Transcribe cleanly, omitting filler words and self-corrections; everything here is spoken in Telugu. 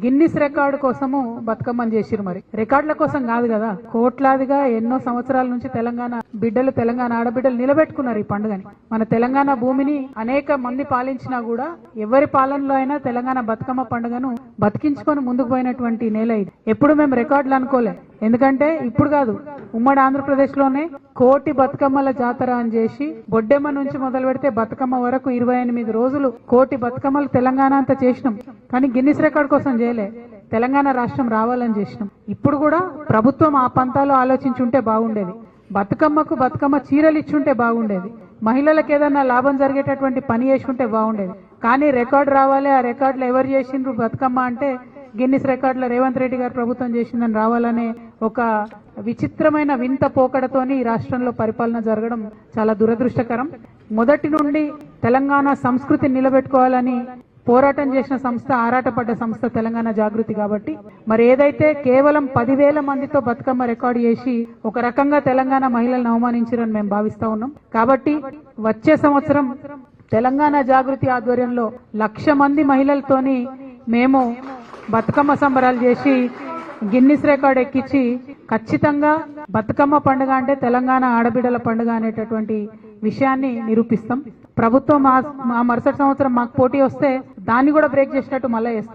గిన్నిస్ రికార్డు కోసము బతుకమ్మని చేసిరు. మరి రికార్డుల కోసం కాదు కదా, కోట్లాదిగా ఎన్నో సంవత్సరాల నుంచి తెలంగాణ బిడ్డలు, తెలంగాణ ఆడబిడ్డలు నిలబెట్టుకున్నారు ఈ పండుగని. మన తెలంగాణ భూమిని అనేక మంది పాలించినా కూడా ఎవరి పాలనలో అయినా తెలంగాణ బతుకమ్మ పండుగను బతికించుకొని ముందుకు పోయినటువంటి నేల ఇది. ఎప్పుడు మేము రికార్డులు అనుకోలే, ఎందుకంటే ఇప్పుడు కాదు, ఉమ్మడి ఆంధ్రప్రదేశ్ లోనే కోటి బతుకమ్మల జాతర అని చేసి బొడ్డెమ్మ నుంచి మొదలు పెడితే బతుకమ్మ వరకు 28 రోజులు కోటి బతుకమ్మలు తెలంగాణ అంతా చేసినాం. కానీ గిన్నిస్ రికార్డు కోసం చేయలే, తెలంగాణ రాష్ట్రం రావాలని చేసినాం. ఇప్పుడు కూడా ప్రభుత్వం ఆ పంతాలో ఆలోచించుంటే బాగుండేది. బతుకమ్మకు బతుకమ్మ చీరలు ఇచ్చుంటే బాగుండేది. మహిళలకు ఏదైనా లాభం జరిగేటటువంటి పని చేసి ఉంటే బాగుండేది. కానీ రికార్డు రావాలి, ఆ రికార్డులో ఎవరు చేసిండ్రు బతుకమ్మ అంటే గిన్నిస్ రికార్డులో రేవంత్ రెడ్డి గారు ప్రభుత్వం చేసిందని రావాలనే ఒక విచిత్రమైన వింత పోకడతోని ఈ రాష్ట్రంలో పరిపాలన జరగడం చాలా దురదృష్టకరం. మొదటి నుండి తెలంగాణ సంస్కృతిని నిలబెట్టుకోవాలని పోరాటం చేసిన సంస్థ, ఆరాటపడ్డ సంస్థ తెలంగాణ జాగృతి. కాబట్టి మరి ఏదైతే కేవలం 10,000 మందితో బతుకమ్మ రికార్డు చేసి ఒక రకంగా తెలంగాణ మహిళలను అవమానించారని మేము భావిస్తా ఉన్నాం. కాబట్టి వచ్చే సంవత్సరం తెలంగాణ జాగృతి ఆధ్వర్యంలో 1,00,000 మంది మహిళలతోని మేము బతుకమ్మ సంబరాలు చేసి గిన్నిస్ రికార్డు ఎక్కించి ఖచ్చితంగా బతుకమ్మ పండుగ అంటే తెలంగాణ ఆడబిడ్డల పండుగ అనేటటువంటి విషయాన్ని నిరూపిస్తాం. ప్రభుత్వం ఆ మరుసటి సంవత్సరం మాకు పోటీ వస్తే దాన్ని కూడా బ్రేక్ చేసినట్టు మళ్ళీ చేస్తాం.